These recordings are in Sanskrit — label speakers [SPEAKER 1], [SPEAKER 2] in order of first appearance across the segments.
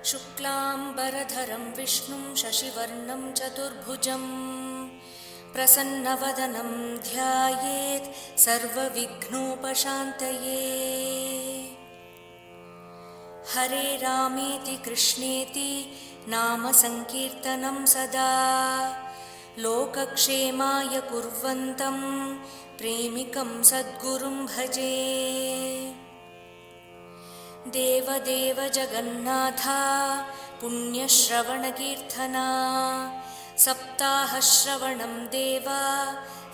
[SPEAKER 1] शुक्लाम्बरधरं विष्णुं शशिवर्णं चतुर्भुजं प्रसन्नवदनं ध्यायेत् सर्वविघ्नोपशान्तये। हरे रामेति कृष्णेति नाम संकीर्तनं सदा लोकक्षेमाय कुर्वन्तं प्रेमिकं सद्गुरुं भजे। देवदेव जगन्नाथा पुण्यश्रवणकीर्तना सप्ताहश्रवणं देवा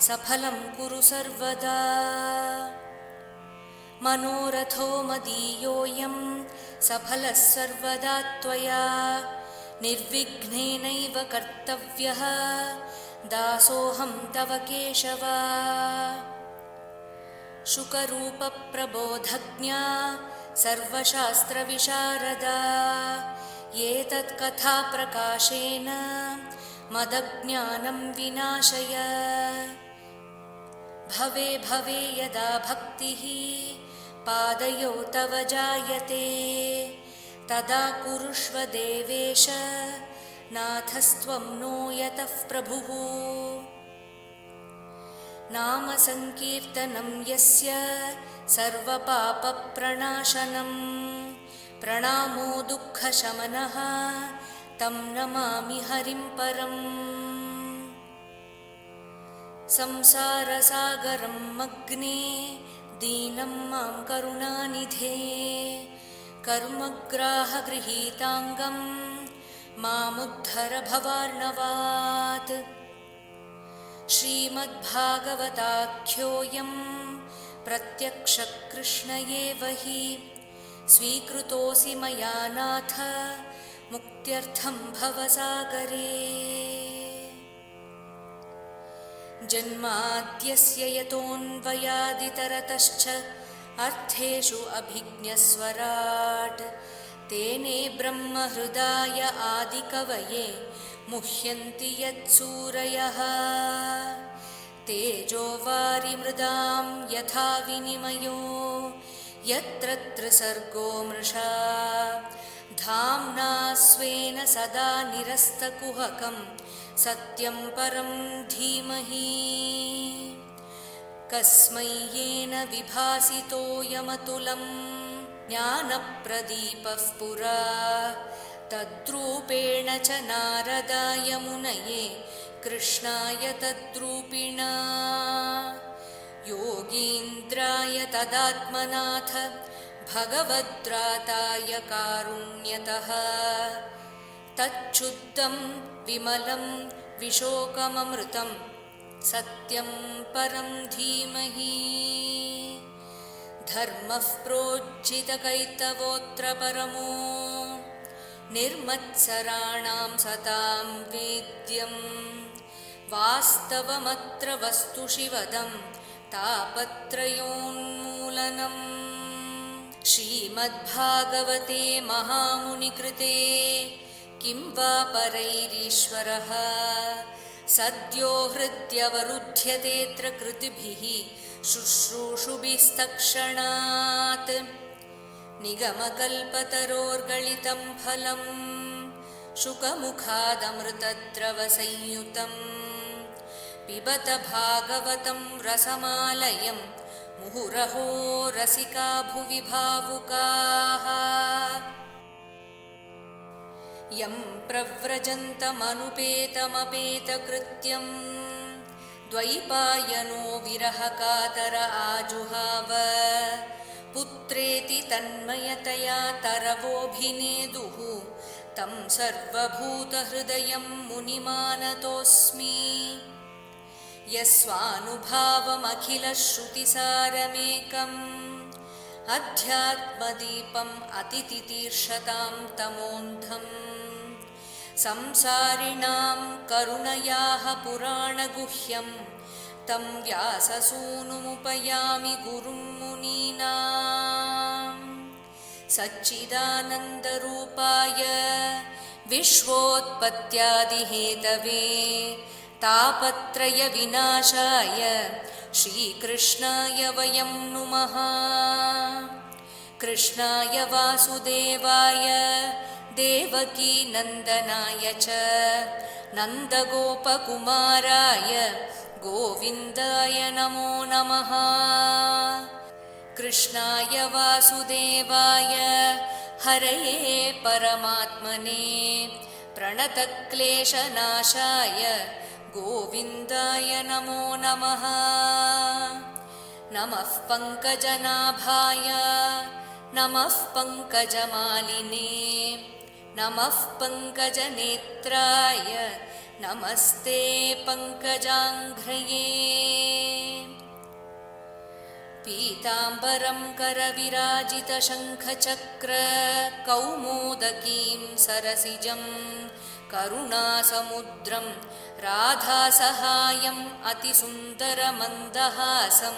[SPEAKER 1] सफलं कुरु सर्वदा। मनोरथो मदीयोऽयं सफलः सर्वदा त्वया निर्विघ्नेनैव कर्तव्यः दासोऽहं तव केशव। शुकरूपप्रबोधज्ञा सर्वशास्त्रविशारदा एतत्कथाप्रकाशेन मदज्ञानं विनाशय। भवे भवे यदा भक्तिः पादयो तव जायते तदा कुरुष्व देवेश नाथस्त्वं नो यतः प्रभुः। नाम संकीर्तनं यस्य सर्वपापप्रणाशनं प्रणामो दुःखशमनः तं नमामि हरिं परम्। संसारसागरं मग्ने दीनं मां करुणानिधे कर्मग्राहगृहीताङ्गं मामुद्धर भवार्णवात्। श्रीमद्भागवताख्योऽयं प्रत्यक्षकृष्ण एव हि स्वीकृतोऽसि मया नाथ मुक्त्यर्थं भवसागरे। जन्माद्यस्य यतोऽन्वयादितरतश्च अर्थेषु अभिज्ञस्वराट् तेने ब्रह्महृदाय आदिकवये मुह्यन्ति यत्सूरयः। तेजो वारिमृदां यथा विनिमयो यत्र त्रिसर्गो मृषा धाम्ना स्वेन सदा निरस्तकुहकं सत्यं परं धीमहि। कस्मै येन विभासितोऽयमतुलं ज्ञानप्रदीपः पुरा तद्रूपेण च नारदाय मुनये कृष्णाय तद्रूपिणा। योगीन्द्राय तदात्मनाथ भगवद्राताय कारुण्यतः तच्छुद्धं विमलं विशोकममृतं सत्यं परं धीमहि। धर्मः प्रोज्झितकैतवोऽत्र परमो निर्मत्सराणां सतां वेद्यं वास्तवमत्र वस्तु शिवदं तापत्रयोन्मूलनम्। श्रीमद्भागवते महामुनिकृते किं वा परैरीश्वरः सद्यो हृद्यवरुध्यतेऽत्र कृतिभिः शुश्रूषुभिस्तत्क्षणात्। निगमकल्पतरोर्गलितं फलं शुकमुखादमृतद्रवसंयुतं पिबत भागवतं रसमालयं मुहुरहो रसिका भुवि भावुकाः। यं प्रव्रजन्तमनुपेतमपेतकृत्यं द्वैपायनो विरहकातर आजुहाव पुत्रेति तन्मयतया तरवोऽभिनेदुः तं सर्वभूतहृदयं मुनिमानतोऽस्मि। यस्वानुभावमखिलश्रुतिसारमेकम् अध्यात्मदीपम् अतितितीर्षतां तमोऽन्धम् संसारिणां करुणयाः पुराणगुह्यं तं व्याससूनुमुपयामि गुरुं मुनीनां। सच्चिदानन्दरूपाय विश्वोत्पत्त्यादिहेतवे तापत्रयविनाशाय श्रीकृष्णाय वयं नुमः। कृष्णाय वासुदेवाय देवकी नन्दनाय च नन्दगोपकुमाराय गोविन्दाय नमो नमः। कृष्णाय वासुदेवाय हरये परमात्मने प्रणतक्लेशनाशाय गोविन्दाय नमो नमः। नमः पङ्कजनाभाय नमः पङ्कजमालिने नमः पङ्कजनेत्राय नमस्ते पङ्कजाङ्घ्रये। पीताम्बरं करविराजितशङ्खचक्र कौमोदकीं सरसिजं करुणासमुद्रं राधासहायम् अतिसुन्दरमन्दहासं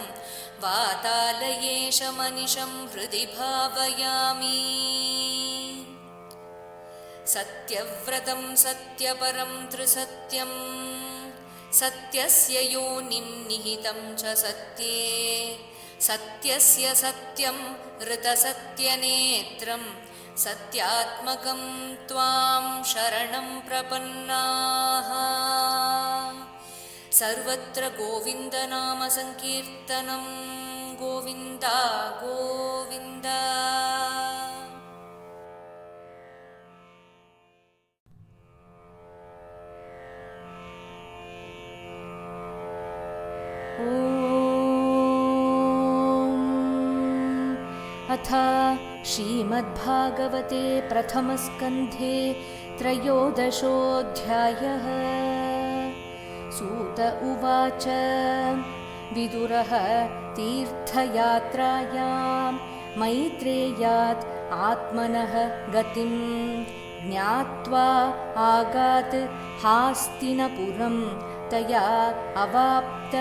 [SPEAKER 1] वातालयेशमनिशं हृदि भावयामि। सत्यव्रतं सत्यपरं त्रिसत्यं सत्यस्य योनिं निहितं च सत्ये सत्यस्य सत्यं ऋतसत्यनेत्रं सत्यात्मकं त्वां शरणं प्रपन्नाः। सर्वत्र गोविन्दनामसङ्कीर्तनं गोविन्द गोविन्द। अथ श्रीमद्भागवते प्रथमस्कन्धे त्रयोदशोऽध्यायः। सूत उवाच विदुरः तीर्थयात्रायां मैत्रेयात् आत्मनः गतिं ज्ञात्वा आगात् हास्तिनपुरं तया अवाप्त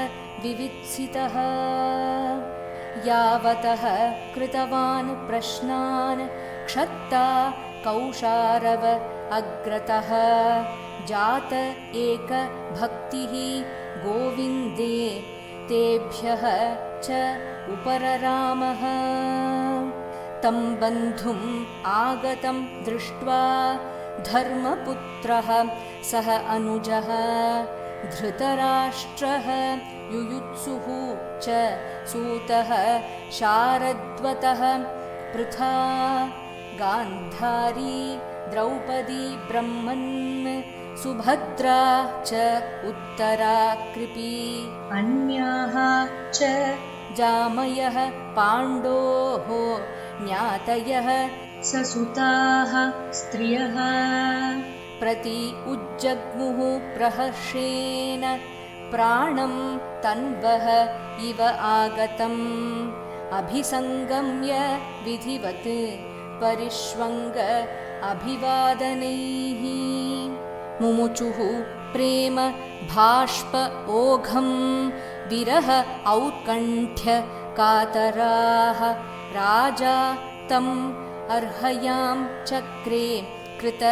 [SPEAKER 1] विवित्सितः। यावतः कृतवान् प्रश्नान् क्षत्ता कौशारव अग्रतः जात एक भक्तिः गोविन्दे तेभ्यः च उपररामः। तं बन्धुम् आगतं दृष्ट्वा धर्मपुत्रः सह अनुजः धृतराष्ट्रः युयुत्सुः च सूतः शारद्वतः पृथा गान्धारी द्रौपदी ब्रह्मन् सुभद्रा च उत्तरा कृपी अन्याः च जामयः पाण्डोः ज्ञातयः ससुताः स्त्रियः प्रति उज्जग्मुः प्रहर्षेण प्राणं तन्वः इव आगतम् अभिसङ्गम्य विधिवत् परिष्वङ्ग अभिवादनैः मुमुचुः प्रेम भाष्प ओघं विरह औत्कण्ठ्य कातराः राजा तम् अर्हयां चक्रे कृत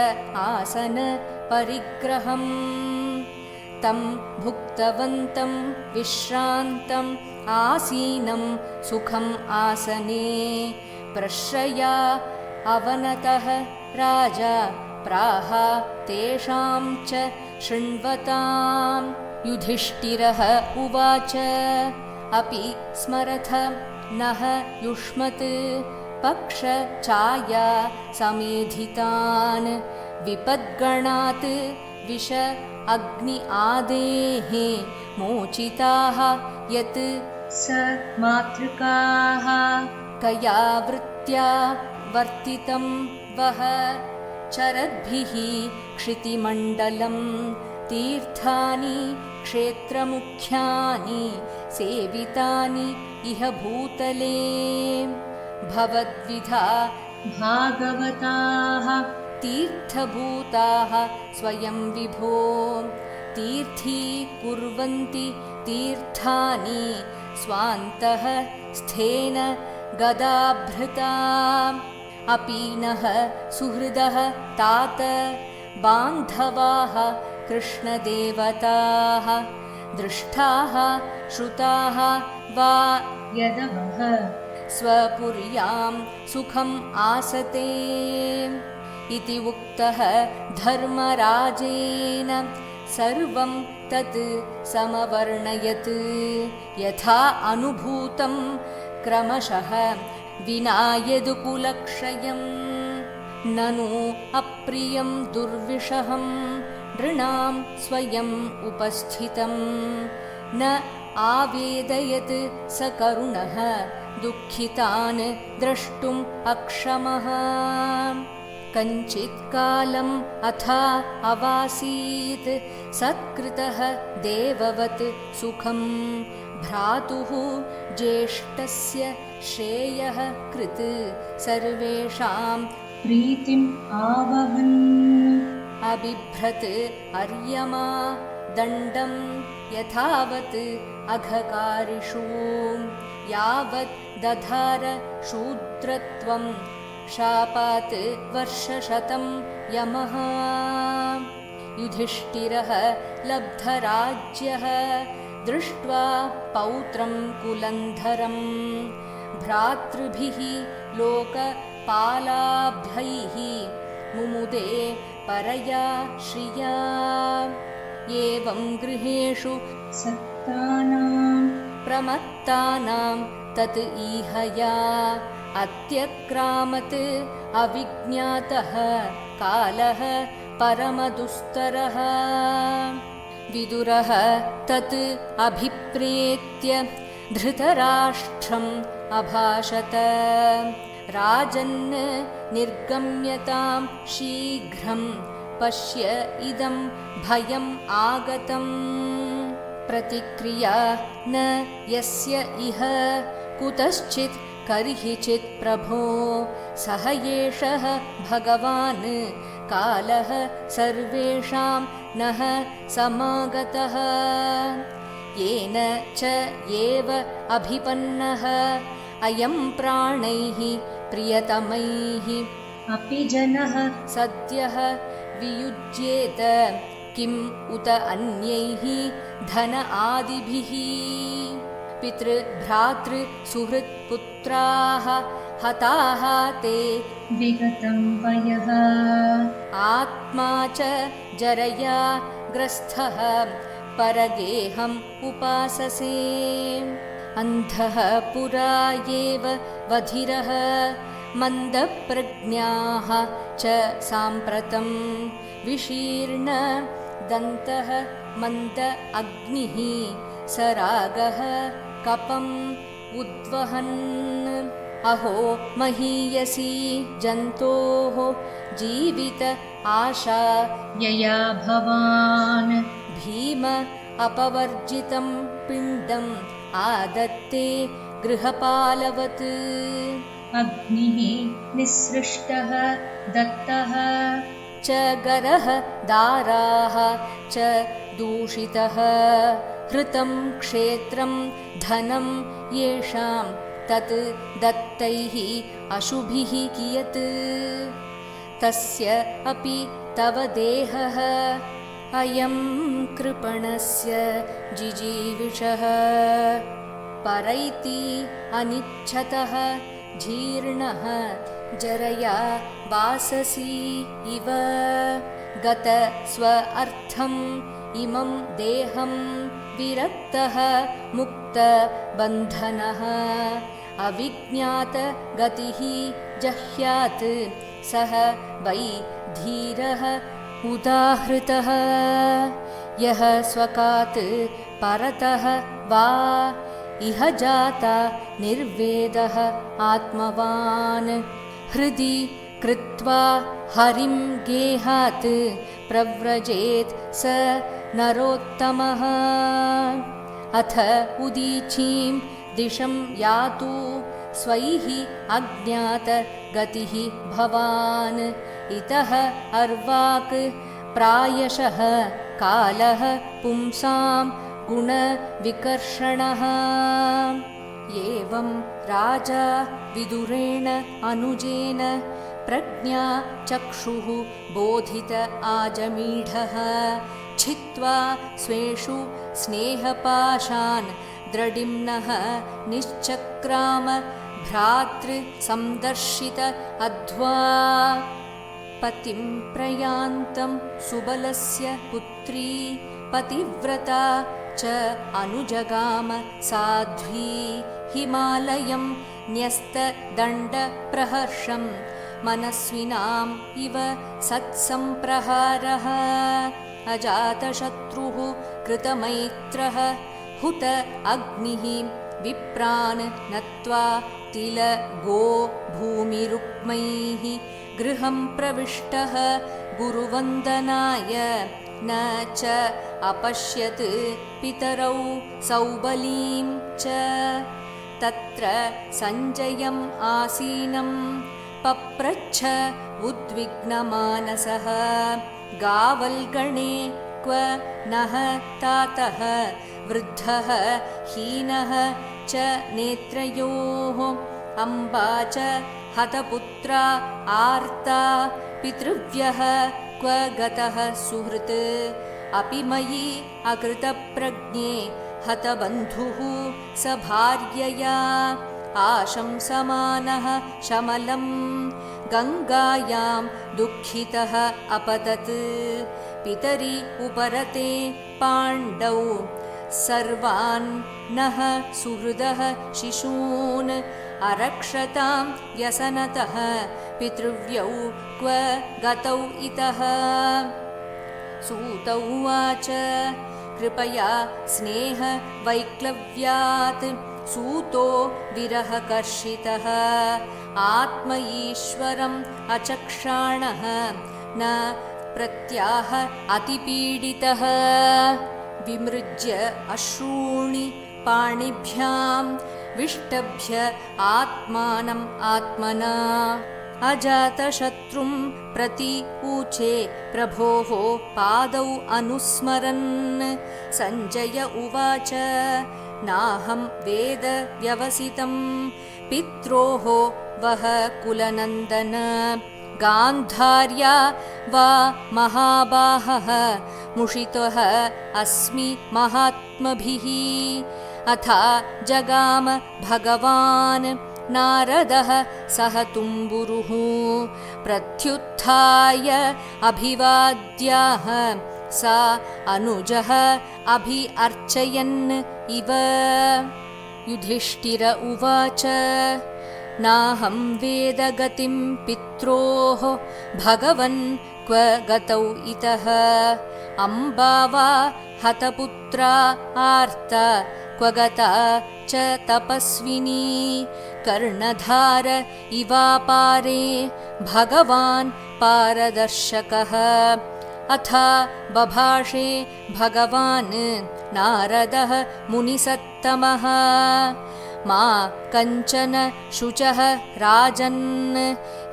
[SPEAKER 1] आसन परिग्रहम् तं भुक्तवन्तं विश्रान्तम् आसीनं सुखम् आसने प्रश्रया अवनतः राजा प्राह तेषां च शृण्वताम् युधिष्ठिरः उवाच अपि स्मरथ नः युष्मत् पक्षचाया समेधितान् विपद्गणात् विष अग्नि आदेः मोचिताः यत् स मातृकाः कया वृत्त्या वर्तितं वह चरद्भिः क्षितिमण्डलं तीर्थानि क्षेत्रमुख्यानि सेवितानि इह भूतले भवद्विधा भागवताः तीर्थभूताः स्वयं विभो तीर्थी कुर्वन्ति तीर्थानि स्वान्तः स्थेन गदाभृता अपीनः सुहृदः तात बान्धवाः कृष्णदेवताः दृष्टाः श्रुताः वा यदवः स्वपुर्यां सुखम् आसते इति उक्तः धर्मराजेन सर्वं तत् समवर्णयत् यथा अनुभूतं क्रमशः विना यदुकुलक्षयं ननु अप्रियं दुर्विषहं नृणां स्वयम् उपस्थितं न आवेदयत् स करुणः दुःखितान् द्रष्टुम् अक्षमः कञ्चित्कालम् अथा अवासीत् सत्कृतः देववत् सुखं भ्रातुः ज्येष्ठस्य श्रेयः कृत् सर्वेषां
[SPEAKER 2] प्रीतिम् आवहन्
[SPEAKER 1] अबिभ्रत् अर्यमा दण्डं यथावत् अघकारिषु यावत् दधार शूद्रत्वं शापात् वर्षशतं यमः युधिष्ठिरः लब्धराज्यः दृष्ट्वा पौत्रं कुलन्धरं भ्रातृभिः लोकपालाभ्यैः मुमुदे परया श्रिया एवं गृहेषु
[SPEAKER 2] सत्तानां
[SPEAKER 1] प्रमत्तानां तत् ईहया अत्यक्रामत् अविज्ञातः कालः परमदुस्तरः विदुरः तत् अभिप्रेत्य धृतराष्ट्रम् अभाषत राजन् निर्गम्यतां शीघ्रं पश्य इदं भयम् आगतम् प्रतिक्रिया न यस्य इह कुतश्चित् कर्हिचित् प्रभो सह एषः भगवान् कालः सर्वेषां नः समागतः येन च एव अभिपन्नः अयं प्राणैः प्रियतमैः
[SPEAKER 2] अपि जनः
[SPEAKER 1] सद्यः वियुज्येत किम् उत अन्यैः धन आदिभिः पितृभ्रातृसुहृत्पुत्राः हताः ते
[SPEAKER 2] विगतं वयः
[SPEAKER 1] आत्मा च जरया ग्रस्थः परगेहम् उपाससे अन्धः पुरा एव वधिरः मन्दप्रज्ञाः च साम्प्रतं विशीर्ण दन्तः मन्द अग्निः सरागः कपम् उद्वहन् अहो महीयसी जन्तोः जीवित आशा
[SPEAKER 2] यया भवान्
[SPEAKER 1] भीम अपवर्जितं पिण्डम् आदत्ते गृहपालवत्
[SPEAKER 2] अग्निः निःसृष्टः दत्तः
[SPEAKER 1] च गरः दाराः च दूषितः हृतं क्षेत्रं धनं येषां तत् दत्तैः अशुभिः कियत् तस्य अपि तव देहः अयं कृपणस्य जिजीविषः परैति अनिच्छतः जीर्णः जरया वाससि इव गत स्व अर्थम् इमं देहं विरक्तः मुक्त बन्धनः अविज्ञात गतिः जह्यात् सः वै धीरः उदाहृतः यः स्वकात् परतः वा इह जाता निर्वेदः आत्मवान् हृदि कृत्वा हरिं गेहात् प्रव्रजेत् स नरोत्तमः अथ उदीचीं दिशं यातु स्वैः अज्ञात गतिः भवान् इतः अर्वाक् प्रायशः कालः पुंसां गुणविकर्षणः एवं राजा विदुरेण अनुजेन प्रज्ञा चक्षुः बोधित आजमीढः छित्त्वा स्वेषु स्नेहपाशान् द्रडिम्नः निश्चक्राम भ्रातृ संदर्शित अध्वा पतिं प्रयान्तं सुबलस्य पुत्री पतिव्रता च अनुजगाम साध्वी हिमालयं न्यस्तदण्डप्रहर्षं मनस्विनाम् इव सत्सम्प्रहारः अजातशत्रुः कृतमैत्रः हुत अग्निः विप्रान् नत्वा तिलगो भूमिरुक्मैः गृहं प्रविष्टः गुरुवन्दनाय न च अपश्यत् पितरौ सौबलीं च तत्र सञ्जयम् आसीनं पप्रच्छ उद्विग्नमानसः गावल्गणे क्व नः तातः वृद्धः हीनः च नेत्रयोः अम्बा च हतपुत्रा आर्ता पितृव्यः क्व गतः सुहृत् अपि मयि अकृतप्रज्ञे हतबन्धुः स भार्यया आशंसमानः शमलं गङ्गायां दुःखितः अपतत् पितरि उपरते पाण्डौ सर्वान् नः सुहृदः शिशून् अरक्षतां व्यसनतः पितृव्यौ क्व गतौ इतः सूत उवाच कृपया स्नेहवैक्लव्यात् सूतो विरहकर्षितः आत्म ईश्वरम् अचक्षाणः न प्रत्याह अतिपीडितः विमृज्य अश्रूणि पाणिभ्यां विष्टभ्य आत्मानम् आत्मना अजातशत्रुं प्रति ऊचे प्रभोः पादौ अनुस्मरन् सञ्जय उवाच नाहं वेद व्यवसितं पित्रोः वह कुलनन्दन गान्धार्या वा महाबाहः मुषितः अस्मि महात्मभिः अथा जगाम भगवान् नारदः सह तुम्बुरुः प्रत्युत्थाय अभिवाद्याः सा अनुजः अभिअर्चयन् इव युधिष्ठिर उवाच नाहं वेद गतिं पित्रोः भगवन् क्व गतौ इतः अम्बा वा हतपुत्रा आर्ता क्व गता च तपस्विनी कर्णधार इवापारे भगवान् पारदर्शकः अथा बभाषे भगवान् नारदः मुनिसत्तमः मा कञ्चन शुचः राजन्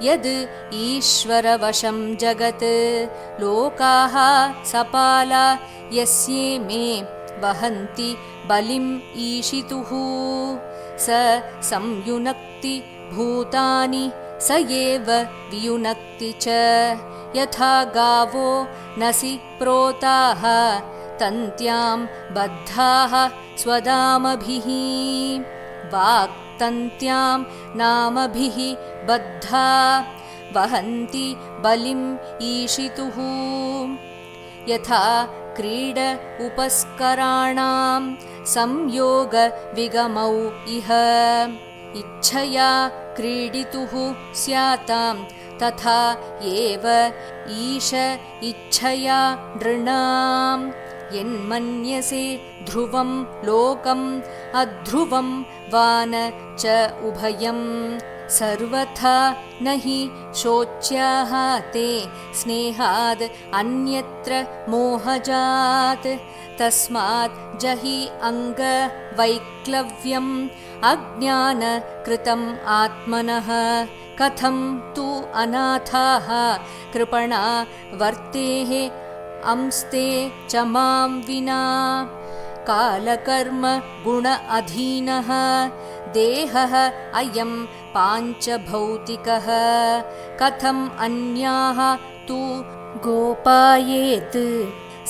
[SPEAKER 1] यद् ईश्वरवशं जगत् लोकाः सपाला यस्ये मे वहन्ति बलिम् ईशितुः स संयुनक्ति भूतानि स एव वियुनक्ति च यथा गावो नसि प्रोताः तन्त्यां बद्धाः स्वदामभिः वाक्तन्त्यां नामभिः बद्धा वहन्ति बलिम् ईशितुः यथा क्रीड उपस्कराणां संयोग विगमौ इह इच्छया क्रीडितुः स्यातां तथा एव ईश इच्छया नृणाम् यन्मन्यसे ध्रुवं लोकम् अध्रुवं वा न च उभयम् सर्वथा न हि शोच्याः ते स्नेहाद् अन्यत्र मोहजात् तस्मात् जहि अङ्गवैक्लव्यम् अज्ञानकृतम् आत्मनः कथं तु अनाथाः कृपणा वर्तेः अंस्ते च मां विना कालकर्म गुण अधीनः देहः अयं पाञ्चभौतिकः कथम् अन्याः तु गोपायेत्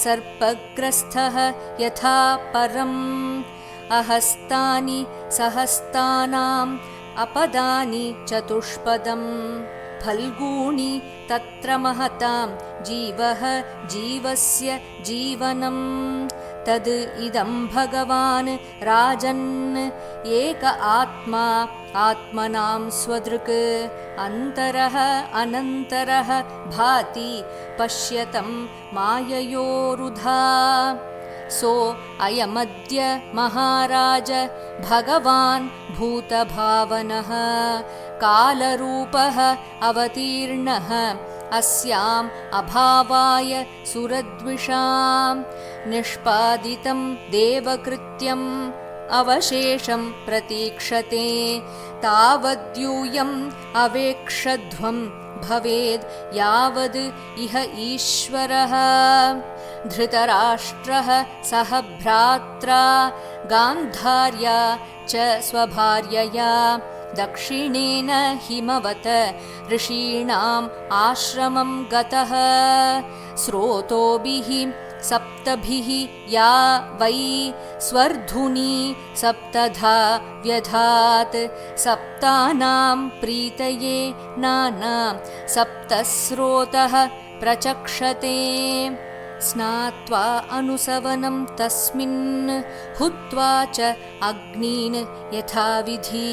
[SPEAKER 1] सर्पग्रस्तः यथा परम् अहस्तानि सहस्तानाम् अपदानि चतुष्पदम् फल्गूनि तत्र महतां जीवः जीवस्य जीवनं तद् इदं भगवान् राजन् एक आत्मा आत्मनां स्वदृक् अन्तरः अनन्तरः भाति पश्यतं माययोरुधा सो अयमद्य महाराज भगवान् भूतभावनः कालरूपः अवतीर्णः अस्याम् अभावाय सुरद्विषां निष्पादितं देवकृत्यम् अवशेषं प्रतीक्षते तावद्यूयम् अवेक्षध्वं भवेद् यावद् इह ईश्वरः धृतराष्ट्रः सह भ्रात्रा गान्धार्या च स्वभार्यया दक्षिणेन हिमवत ऋषीणाम् आश्रमं गतः स्रोतोभिः सप्तभिः या वै स्वर्धुनी सप्तधा व्यधात् सप्तानां प्रीतये नाना सप्तस्रोतः प्रचक्षते स्नात्वा अनुसवनं तस्मिन् हुत्वा च अग्नीन् यथाविधि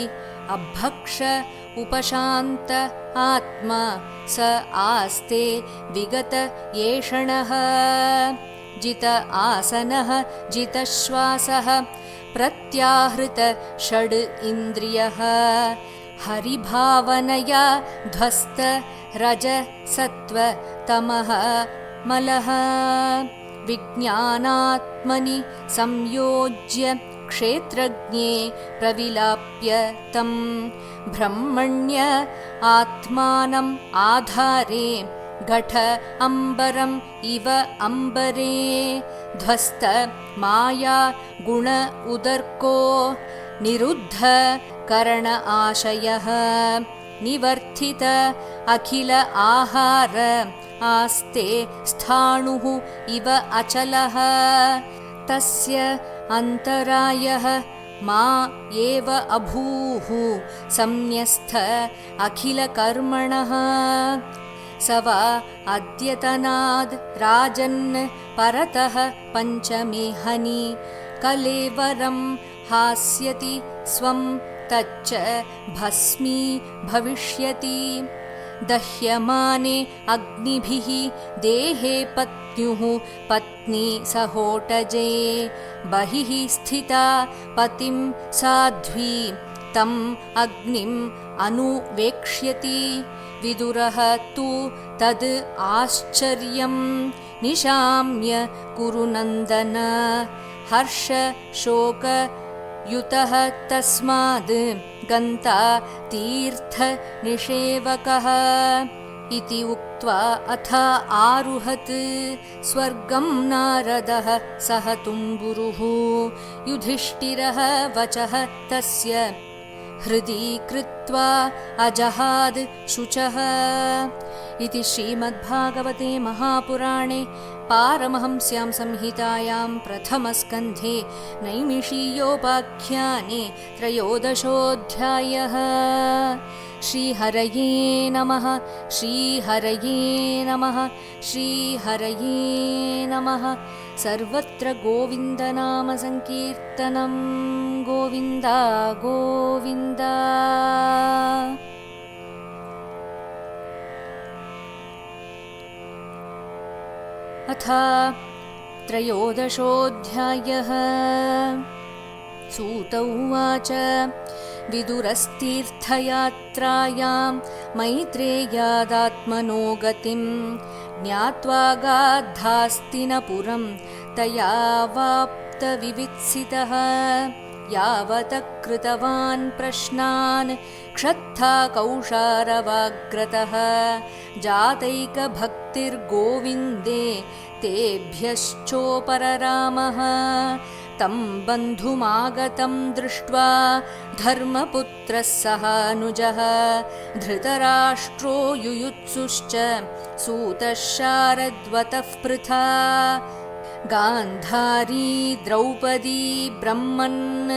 [SPEAKER 1] अभक्ष उपशान्त आत्मा स आस्ते विगत येषणः जित आसनः जितश्वासः प्रत्याहृत षड् इन्द्रियः हरिभावनया ध्वस्त रज सत्व तमः मलः विज्ञानात्मनि संयोज्य क्षेत्रज्ञे प्रविलाप्य तं ब्रह्मण्य आत्मानम् आधारे घट अम्बरम् इव अम्बरे ध्वस्त माया गुण उदर्को निरुद्ध करण आशयः निवर्थित अखिल आहार आस्ते स्थाणुः इव अचलः तस्य अन्तरायः मा एव अभूः संन्यस्थ अखिलकर्मणः स वा अद्यतनाद् राजन् परतः पञ्चमेहनि कलेवरं हास्यति स्वं तच्च भस्मी भविष्यति दह्यमाने अग्निभिः देहे पत्न्युः पत्नी सहोटजे बहिः स्थिता पतिं साध्वी तम् अग्निम् अनुवेक्ष्यति विदुरः तु तद् आश्चर्यं निशाम्य कुरुनन्दन हर्ष शोक युतः तस्माद् गन्ता तीर्थ निषेवकः इति उक्त्वा अथ आरुहत् स्वर्गं नारदः सह तुम्बुरुः युधिष्ठिरः वचः तस्य हृदि कृत्वा अजहाद् शुचः इति श्रीमद्भागवते महापुराणे पारमहंस्यां संहितायां प्रथमस्कन्धे नैमिषीयोपाख्याने त्रयोदशोऽध्यायः। श्रीहरये नमः। श्रीहरये नमः। श्रीहरये नमः। सर्वत्र गोविन्दनाम संकीर्तनं गोविन्द गोविन्द। अथ त्रयोदशोऽध्यायः। सूत उवाच विदुरस्तीर्थयात्रायां मैत्रेयादात्मनो गतिं ज्ञात्वा गाद्धास्तिनपुरं तया वाप्तविवित्सितः यावतः कृतवान् प्रश्नान् क्षत्था कौशारवाग्रतः जातैकभक्तिर्गोविन्दे तेभ्यश्चोपररामः तं बन्धुमागतं दृष्ट्वा धर्मपुत्रः सहानुजः धृतराष्ट्रो युयुत्सुश्च सूतः शारद्वतः पृथा गान्धारी द्रौपदी ब्रह्मन्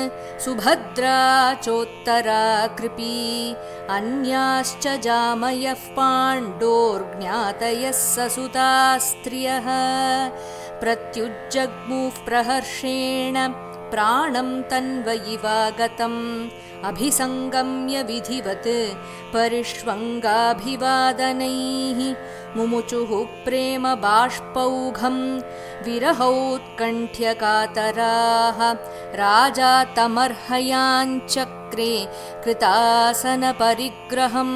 [SPEAKER 1] सुभद्रा चोत्तरा कृपी अन्याश्च जामयः पाण्डोर्ज्ञातयः ससुतास्त्रियः प्रत्युज्जग्मुः प्रहर्षेण प्राणं तन्वयिवागतम् अभिसङ्गम्य विधिवत् परिष्वङ्गाभिवादनैः मुमुचुः प्रेम बाष्पौघं विरहौत्कण्ठ्यकातराः राजा तमर्हयाञ्चक्रे कृतासनपरिग्रहं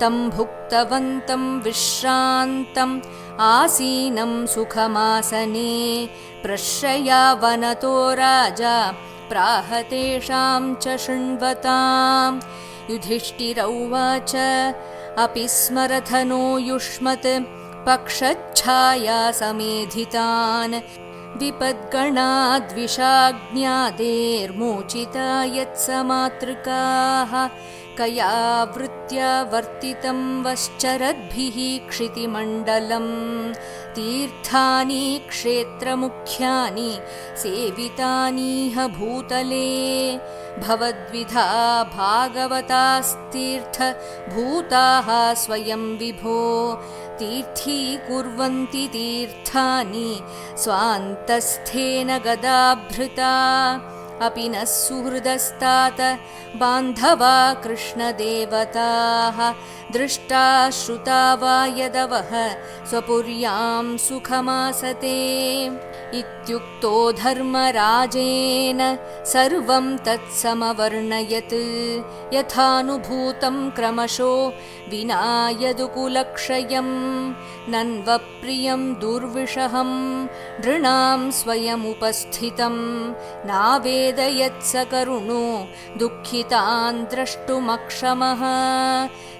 [SPEAKER 1] तं भुक्तवन्तं विश्रान्तम् आसीनं सुखमासने प्रश्रयावनतो राजा प्राह तेषां च शृण्वताम् युधिष्ठिर उवाच अपि स्मरथनो युष्मत् पक्षच्छाया समेधितान् विपद्गणाद्विषाज्ञादेर्मोचिता यत्समातृकाः कया वृत्त्या वर्तितं वश्चरद्भिः क्षितिमण्डलम् तीर्थानि क्षेत्रमुख्यानि सेवितानीह भूतले भवद्विधा भागवतास्तीर्थभूताः स्वयं विभो तीर्थीकुर्वन्ति तीर्थानि स्वान्तस्थेन गदाभृता अपि नः सुहृदस्तात बान्धवा कृष्णदेवताः दृष्टा श्रुता वा यदवः स्वपुर्यां सुखमासते इत्युक्तो धर्मराजेन सर्वं तत्समवर्णयत् यथानुभूतं क्रमशो विना यदुकुलक्षयं नन्वप्रियं दुर्विषहं नृणां स्वयमुपस्थितं नावेदयत्स करुणो दुःखितान् द्रष्टुमक्षमः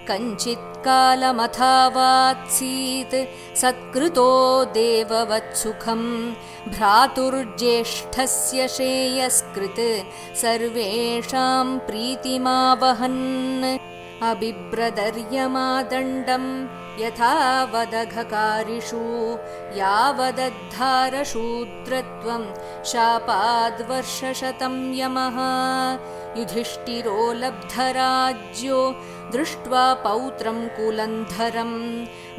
[SPEAKER 1] कञ्चित्कालमथावात्सीत् सत्कृतो देववत्सुखं भ्रातुर्ज्येष्ठस्य श्रेयस्कृत् सर्वेषां प्रीतिमावहन् अबिभ्रदर्यमादण्डं यथावदघकारिषु यावदद्धारशूद्रत्वं शापाद्वर्षशतं यमः युधिष्ठिरो लब्धराज्यो दृष्ट्वा पौत्रं कुलन्धरं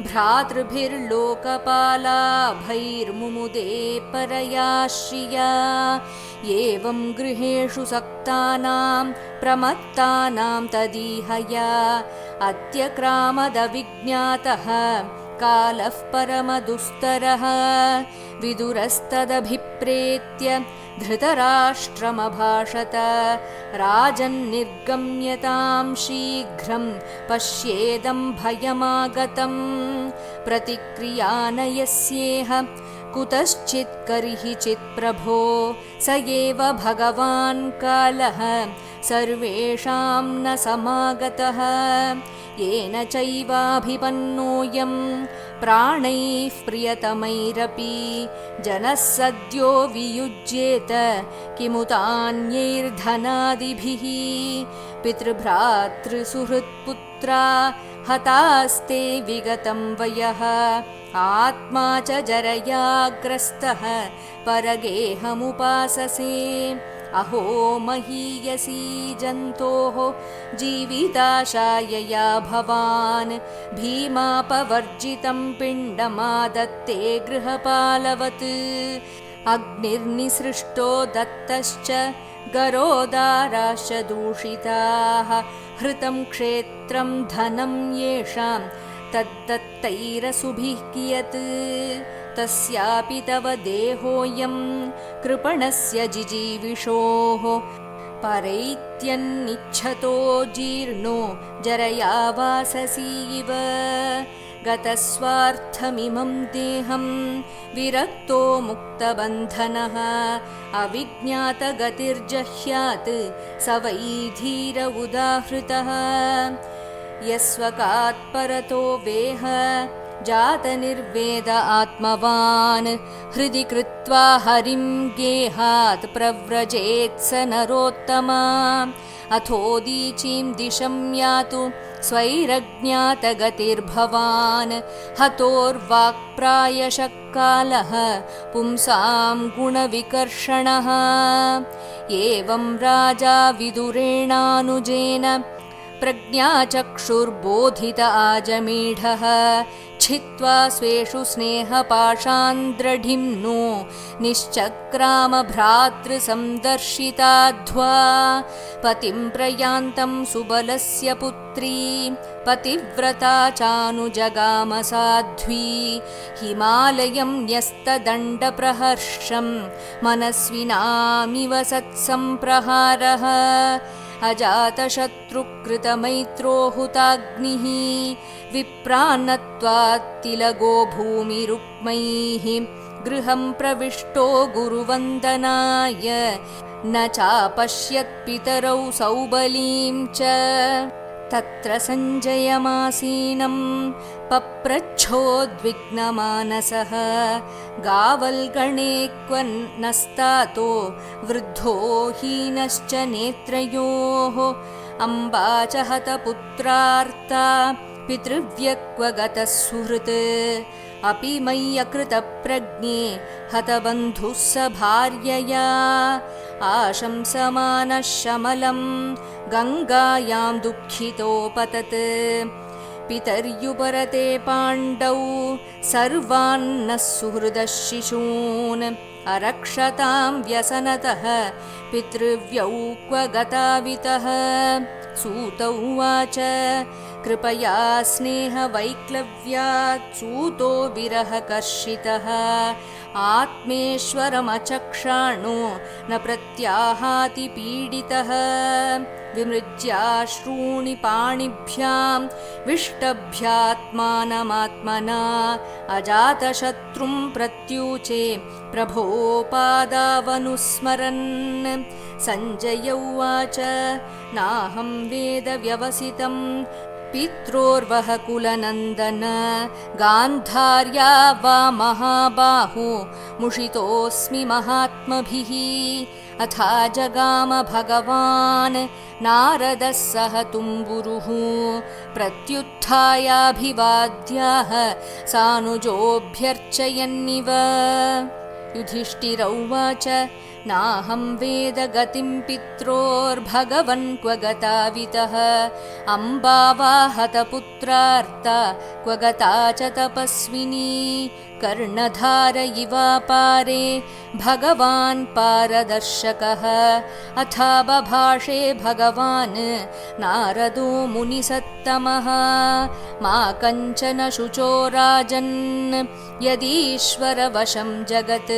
[SPEAKER 1] भ्रातृभिर्लोकपालाभैर्मुमुदे परयाश्रिया एवं गृहेषु सक्तानां प्रमत्तानां तदीहया अत्यक्रामदविज्ञातः कालः परमदुस्तरः विदुरस्तदभिप्रेत्य धृतराष्ट्रमभाषत राजन्निर्गम्यतां शीघ्रं पश्येदं भयमागतं प्रतिक्रियानयस्येह कुतश्चित् कर्हिचित् प्रभो स एव भगवान् कालः सर्वेषां न समागतः येन चैवाभिपन्नोऽयं प्राणैः प्रियतमैरपि जनः सद्यो वियुज्येत किमुतान्यैर्धनादिभिः पितृभ्रातृसुहृत्पुत्रा हतास्ते विगतं वयः आत्मा च जरयाग्रस्तः परगेहमुपाससे अहो महीयसी जन्तोः जीविताशायया भवान् भीमापवर्जितं पिण्डमादत्ते गृहपालवत् अग्निर्निसृष्टो दत्तश्च गरोदाराश्च दूषिताः हृतं क्षेत्रं धनं येषां तद्दत्तैरसुभिः कियत् तस्यापि तव देहोऽयं कृपणस्य जिजीविषोः परैत्यन्निच्छतो जीर्णो जरया वाससीव गतस्वार्थमिमं देहं विरक्तो मुक्तबन्धनः अविज्ञातगतिर्जह्यात् स वै धीर उदाहृतः यस्वकात् परतो वेह जातनिर्वेद आत्मवान् हृदि कृत्वा हरिं गेहात् प्रव्रजेत् स नरोत्तमा अथोदीचीं दिशं यातु स्वैरज्ञातगतिर्भवान् हतोर्वाक्प्रायशः कालः पुंसां गुणविकर्षणः एवं राजा विदुरेणानुजेन प्रज्ञाचक्षुर्बोधित आजमीढः छित्त्वा स्वेषु स्नेहपाशान् द्रढिम्नो निश्चक्राम भ्रातृसंदर्शिताध्वा पतिं प्रयान्तं सुबलस्य पुत्री पतिव्रता चानुजगाम साध्वी हिमालयं न्यस्तदण्डप्रहर्षं मनस्विनामिव सत्सम्प्रहारः अजातशत्रुकृतमैत्रो हुताग्निः विप्रान्नत्वात्तिलगो भूमिरुक्मैः गृहं प्रविष्टो गुरुवन्दनाय न चापश्यत्पितरौ सौबलीं च तत्र सञ्जयमासीनं पप्रच्छोद्विग्नमानसः गावल्गणे क्व नस्तातो वृद्धो हीनश्च नेत्रयोः अम्बा च हतपुत्रार्ता पितृव्यक्व गतः सुहृत् अपि मय्यकृतप्रज्ञे हतबन्धुः स भार्यया आशंसमानः शमलं गङ्गायां दुःखितोपतत् पितर्युपरते पाण्डौ सर्वान्नः सुहृदः शिशून् अरक्षतां व्यसनतः पितृव्यौ क्व गतावितः सूत उवाच कृपया स्नेहवैक्लव्यात् सूतो विरहकर्षितः आत्मेश्वरमचक्षाणो न प्रत्याहाति पीडितः विमृज्याश्रूणि पाणिभ्यां विष्टभ्यात्मानमात्मना अजातशत्रुं प्रत्यूचे प्रभोपादावनुस्मरन् सञ्जय उवाच नाहं वेद व्यवसितं पित्रोर्वः कुलनन्दन गान्धार्या वा महाबाहो मुषितोऽस्मि महात्मभिः अथा जगाम भगवान् नारदः सह तुम्बुरुः प्रत्युत्थायाभिवाद्याः सानुजोऽभ्यर्चयन्निव युधिष्ठिर उवाच नाहं वेद गतिं पित्रोर्भगवन् क्व गतावितः अम्बा वा हतपुत्रार्ता क्व गता च तपस्विनी कर्णधार इवापारे भगवान् पारदर्शकः अथा बभाषे भगवान् नारदो मुनिसत्तमः मा कञ्चन शुचो राजन् यदीश्वरवशं जगत्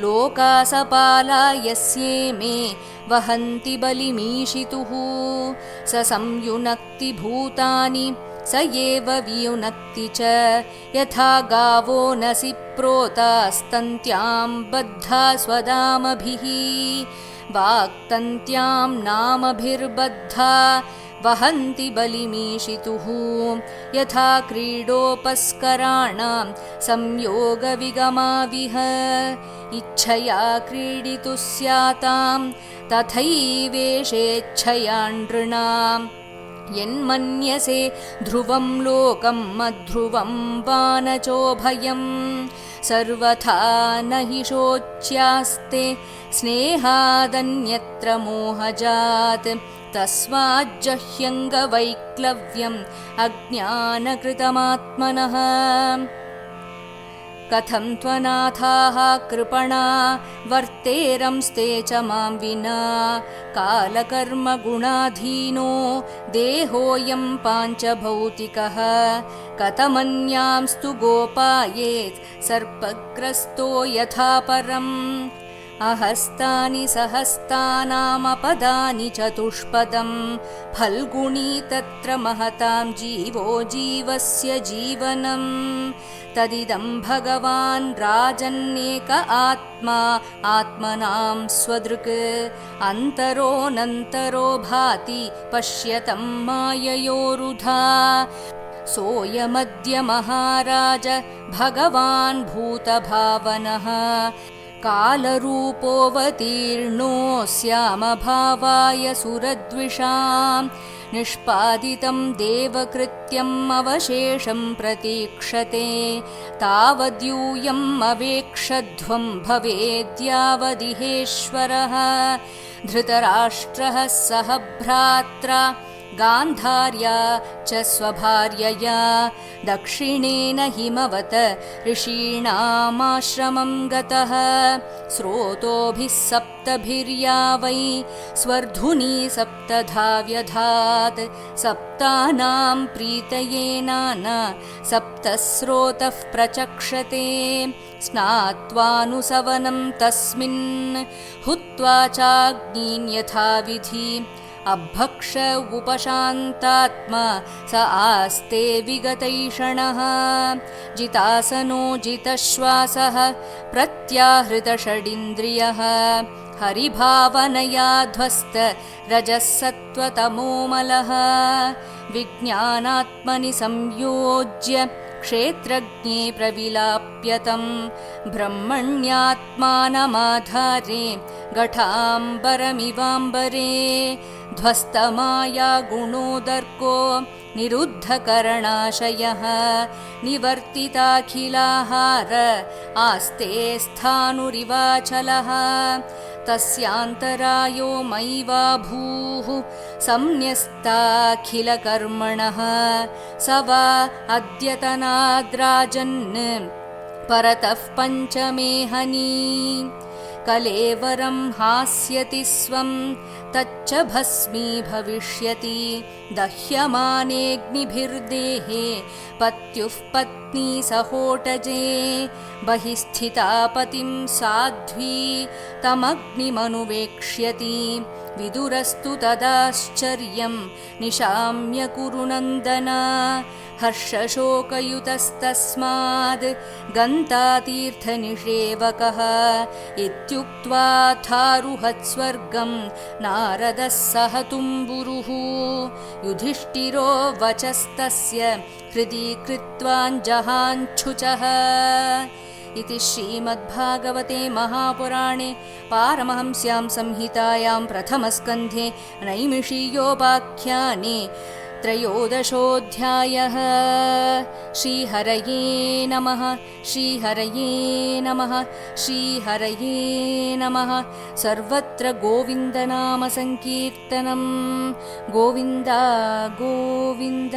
[SPEAKER 1] लोकासपाला यस्येमे वहन्ति बलिमीशितुः स संयुनक्ति भूतानि स एव वियुनक्ति च यथा गावो नसि प्रोतास्तन्त्यां बद्धा स्वदामभिः वाक्तन्त्यां नामभिर्बद्धा वहन्ति बलिमीशितुः यथा क्रीडोपस्कराणां संयोगविगमाविह इच्छया क्रीडितुः स्यातां तथैवेषेच्छया नृणाम् यन्मन्यसे ध्रुवं लोकं मध्रुवं वा न चोभयं सर्वथा न हि शोच्यास्ते स्नेहादन्यत्र मोहजात् तस्माज्जह्यङ्गवैक्लव्यम् अज्ञानकृतमात्मनः कथं त्वनाथाः कृपणा वर्तेरंस्ते च मां विना कालकर्मगुणाधीनो देहोऽयं पाञ्चभौतिकः कथमन्यांस्तु गोपायेत् सर्पग्रस्तो यथा परम् अहस्तानि सहस्तानामपदानि चतुष्पदं फल्गुणी तत्र महतां जीवो जीवस्य जीवनम् तदिदं भगवान् राजन्नेक आत्मा आत्मनां स्वदृक् अन्तरोऽनन्तरो भाति पश्यतं माययोरुधा सोऽयमद्य महाराज भगवान् भूतभावनः कालरूपोऽवतीर्णोऽस्यामभावाय सुरद्विषां निष्पादितं देवकृत्यम् अवशेषं प्रतीक्षते तावद्यूयम् अवेक्षध्वं भवेद्यावदिहेश्वरः धृतराष्ट्रः सह भ्रात्रा गान्धार्या च स्वभार्यया दक्षिणेन हिमवत ऋषीणामाश्रमं गतः स्रोतोभिः सप्तभिर्या वै स्वर्धुनी सप्तधा व्यधात् सप्तानां प्रीतये नाना सप्तस्रोतः प्रचक्षते स्नात्वानुसवनं तस्मिन् हुत्वा चाग्नीन् यथाविधि अभक्ष उपशान्तात्मा स आस्ते विगतैषणः जितासनो जितश्वासः प्रत्याहृतषडिन्द्रियः हरिभावनया ध्वस्त रजः सत्त्वतमोमलः विज्ञानात्मनि संयोज्य क्षेत्रज्ञे प्रविलाप्यतं ब्रह्मण्यात्मानमाधारे घटाम्बरमिवाम्बरे ध्वस्तमाया गुणोदर्को निरुद्धकरणाशयः निवर्तिताखिलाहार आस्ते स्थाणुरिवाचलः तस्यान्तरायो मयिवा भूः संन्यस्ताखिलकर्मणः स वा अद्यतनाद्राजन् परतः पञ्चमेहनी कलेवरं हास्यति स्वं तच्च भस्मी भविष्यति दह्यमानेऽग्निभिर्देहे पत्युः पत्नी सहोटजे बहिः स्थिता पतिं साध्वी तमग्निमनुवेक्ष्यति विदुरस्तु तदाश्चर्यं निशाम्य कुरुनन्दना हर्षशोकयुतस्तस्माद् गन्तातीर्थनिषेवकः इत्युक्त्वा थारुहत्स्वर्गं नारदः सह तुम्बुरुः युधिष्ठिरो वचस्तस्य हृदि कृत्वाञ्जहाञ्छुचः इति श्रीमद्भागवते महापुराणे पारमहंस्यां संहितायां प्रथमस्कन्धे नैमिषीयोपाख्याने त्रयोदशोऽध्यायः। श्रीहरये नमः। श्रीहरये नमः। श्रीहरये नमः। सर्वत्र गोविन्दनामसङ्कीर्तनं गोविन्द गोविन्द।